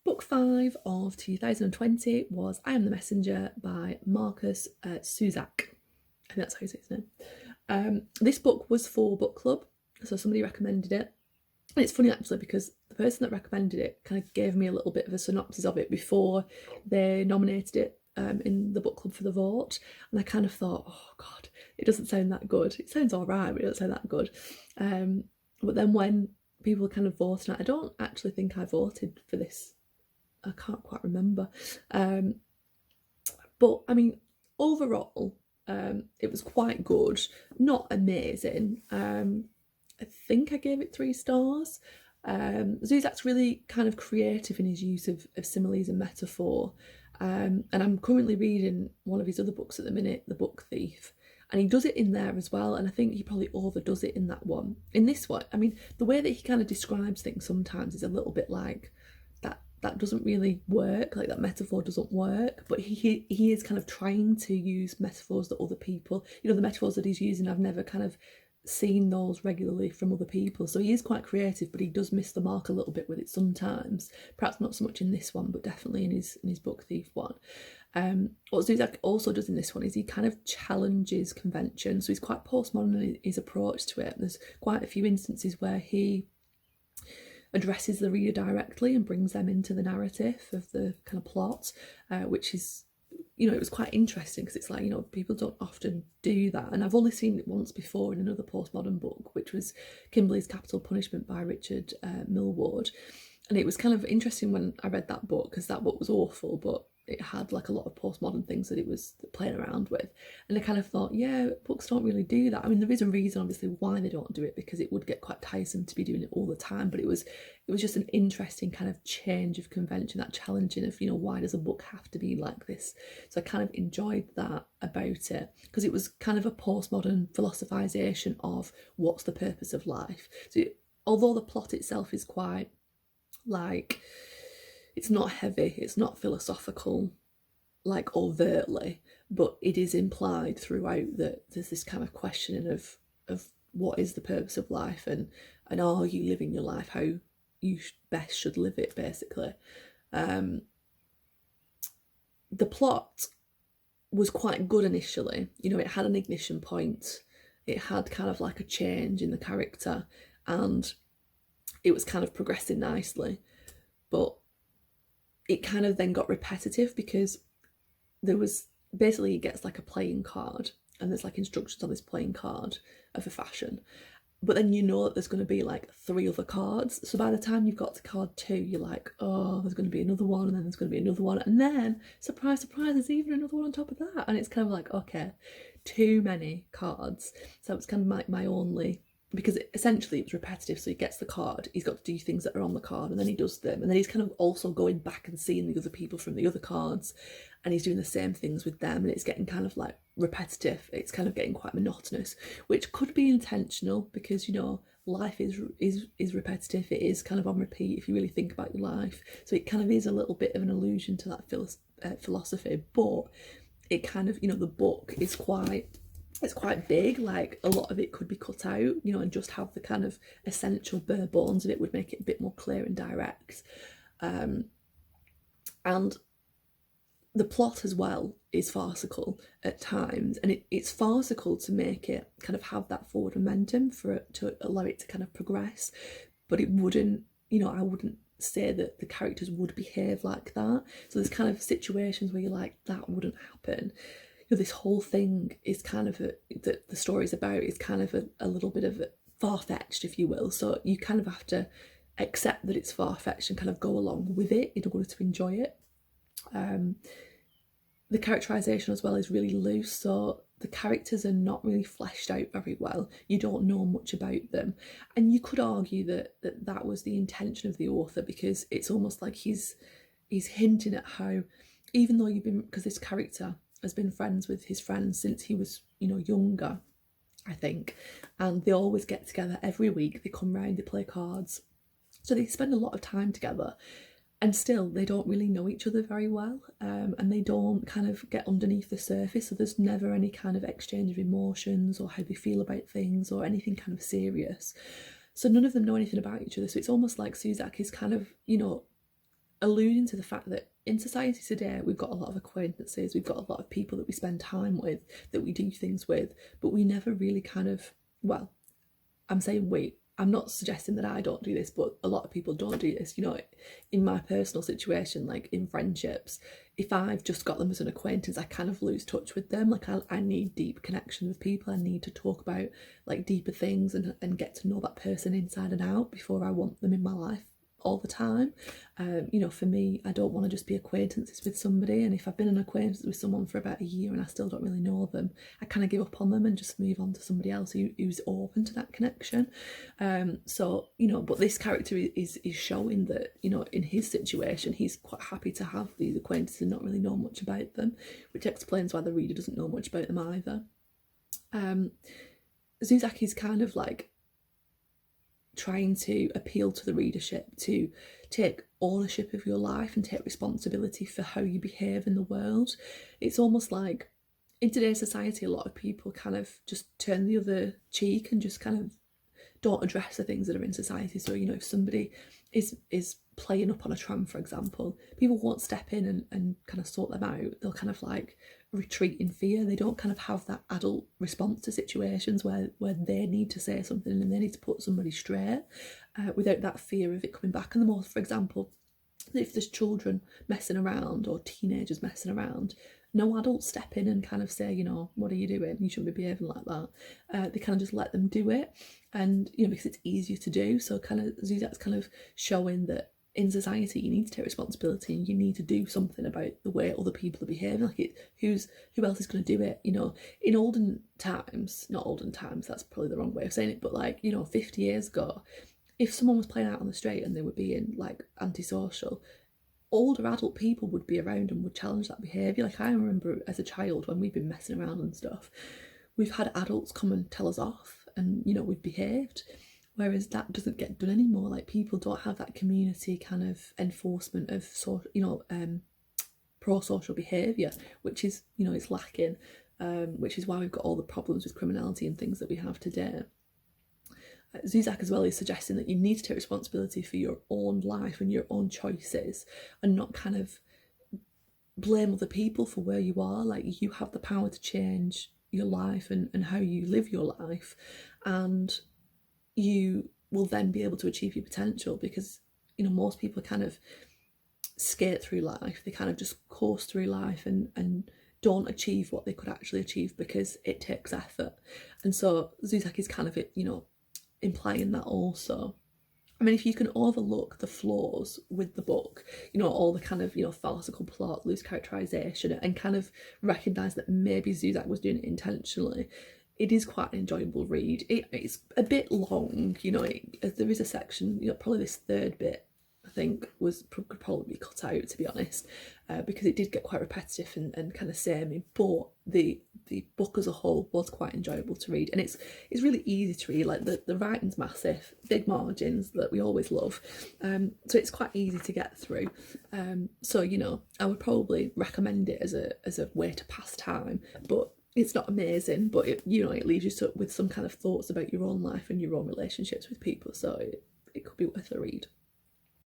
Book 5 of 2020 was I Am the Messenger by Markus Zusak. I think that's how you say his name. This book was for book club, so somebody recommended it. And it's funny actually because the person that recommended it kind of gave me a little bit of a synopsis of it before they nominated it in the book club for the vote. And I kind of thought, oh God, it doesn't sound that good. It sounds all right, but it doesn't sound that good. But then when people kind of voted, I don't actually think I voted for this. I can't quite remember. But I mean, overall, it was quite good. Not amazing. I think I gave it 3 stars. Zuzak's really kind of creative in his use of similes and metaphor. And I'm currently reading one of his other books at the minute, The Book Thief. And he does it in there as well, and I think he probably overdoes it in that one. In this one, I mean, the way that he kind of describes things sometimes is a little bit like, that doesn't really work, like that metaphor doesn't work, but he is kind of trying to use metaphors that other people, the metaphors that he's using, I've never kind of seen those regularly from other people, so he is quite creative, but he does miss the mark a little bit with it sometimes, perhaps not so much in this one, but definitely in his Book Thief one. What Zuzak also does in this one is he kind of challenges convention, so he's quite postmodern in his approach to it. There's quite a few instances where he addresses the reader directly and brings them into the narrative of the kind of plot, which is, it was quite interesting because it's like, people don't often do that. And I've only seen it once before in another postmodern book, which was Kimberly's Capital Punishment by Richard Millward. And it was kind of interesting when I read that book because that book was awful, but it had like a lot of postmodern things that it was playing around with. And I kind of thought, yeah, books don't really do that. I mean, there is a reason obviously why they don't do it, because it would get quite tiresome to be doing it all the time, but it was just an interesting kind of change of convention, that challenging of, why does a book have to be like this? So I kind of enjoyed that about it, because it was kind of a postmodern philosophisation of what's the purpose of life. So although the plot itself is quite like, it's not heavy, it's not philosophical, like overtly, but it is implied throughout that there's this kind of questioning of what is the purpose of life, and are you living your life how you best should live it, basically. The plot was quite good initially, it had an ignition point, it had kind of like a change in the character, and it was kind of progressing nicely, but it kind of then got repetitive because there was basically, it gets like a playing card and there's like instructions on this playing card of a fashion, but then that there's going to be like 3 other cards, so by the time you've got to card 2 you're like, oh, there's going to be another one, and then there's going to be another one, and then surprise surprise there's even another one on top of that, and it's kind of like, okay, too many cards. So it's kind of like my only, because essentially it was repetitive, so he gets the card, he's got to do things that are on the card, and then he does them, and then he's kind of also going back and seeing the other people from the other cards, and he's doing the same things with them, and it's getting kind of like repetitive, it's kind of getting quite monotonous, which could be intentional because life is repetitive, it is kind of on repeat if you really think about your life, so it kind of is a little bit of an allusion to that philosophy, but it kind of, the book is it's quite big, like a lot of it could be cut out, and just have the kind of essential bare bones of it would make it a bit more clear and direct. And the plot as well is farcical at times, and it's farcical to make it kind of have that forward momentum for it to allow it to kind of progress, but it wouldn't, I wouldn't say that the characters would behave like that. So there's kind of situations where you're like, that wouldn't happen. This whole thing is kind of the story's about is kind of a little bit of far-fetched, if you will, so you kind of have to accept that it's far-fetched and kind of go along with it in order to enjoy it. The characterisation as well is really loose, so the characters are not really fleshed out very well, you don't know much about them, and you could argue that was the intention of the author, because it's almost like he's hinting at how, even though because this character has been friends with his friends since he was, younger, I think, and they always get together every week, they come round, they play cards, so they spend a lot of time together, and still they don't really know each other very well, and they don't kind of get underneath the surface, so there's never any kind of exchange of emotions or how they feel about things or anything kind of serious, so none of them know anything about each other, so it's almost like Zusak is kind of, alluding to the fact that in society today, we've got a lot of acquaintances, we've got a lot of people that we spend time with, that we do things with, but we never really kind of, well, I'm saying we, I'm not suggesting that I don't do this, but a lot of people don't do this. You know, in my personal situation, like in friendships, if I've just got them as an acquaintance, I kind of lose touch with them. Like I need deep connection with people. I need to talk about like deeper things and get to know that person inside and out before I want them in my life all the time. You know, for me, I don't want to just be acquaintances with somebody, and if I've been an acquaintance with someone for about a year and I still don't really know them, I kind of give up on them and just move on to somebody else who's open to that connection. So, you know, but this character is showing that, you know, in his situation, he's quite happy to have these acquaintances and not really know much about them, which explains why the reader doesn't know much about them either. Zusak is kind of like trying to appeal to the readership to take ownership of your life and take responsibility for how you behave in the world. It's almost like in today's society, a lot of people kind of just turn the other cheek and just kind of don't address the things that are in society. So, you know, if somebody is playing up on a tram, for example, people won't step in and kind of sort them out. They'll kind of like retreat in fear. They don't kind of have that adult response to situations where they need to say something and they need to put somebody straight without that fear of it coming back. And the more, for example, if there's children messing around or teenagers messing around, no adults step in and kind of say, you know, what are you doing? You shouldn't be behaving like that. They kind of just let them do it. And, you know, because it's easier to do. So kind of Zuzak's kind of showing that in society you need to take responsibility and you need to do something about the way other people are behaving. Like who else is going to do it? You know, in olden times, not olden times, that's probably the wrong way of saying it, but like, you know, 50 years ago, if someone was playing out on the street and they were being like antisocial, older adult people would be around and would challenge that behaviour. Like I remember as a child when we've been messing around and stuff, we've had adults come and tell us off and, you know, we've behaved. Whereas that doesn't get done anymore. Like people don't have that community kind of enforcement of pro-social behaviour, which is, you know, it's lacking, which is why we've got all the problems with criminality and things that we have today. Zusak as well is suggesting that you need to take responsibility for your own life and your own choices and not kind of blame other people for where you are. Like you have the power to change your life and how you live your life, and you will then be able to achieve your potential, because, you know, most people kind of skate through life. They kind of just course through life and don't achieve what they could actually achieve because it takes effort. And so Zusak is kind of, you know, implying that also. I mean, if you can overlook the flaws with the book, you know, all the kind of, you know, farcical plot, loose characterisation, and kind of recognise that maybe Zusak was doing it intentionally, it is quite an enjoyable read. It's a bit long, you know, there is a section, you know, probably this third bit, I think, could probably be cut out, to be honest, because it did get quite repetitive and kind of samey, but the book as a whole was quite enjoyable to read, and it's really easy to read. Like the writing's massive, big margins that we always love, so it's quite easy to get through. So, you know, I would probably recommend it as a way to pass time, but it's not amazing, but it, you know, it leaves you with some kind of thoughts about your own life and your own relationships with people, so it could be worth a read.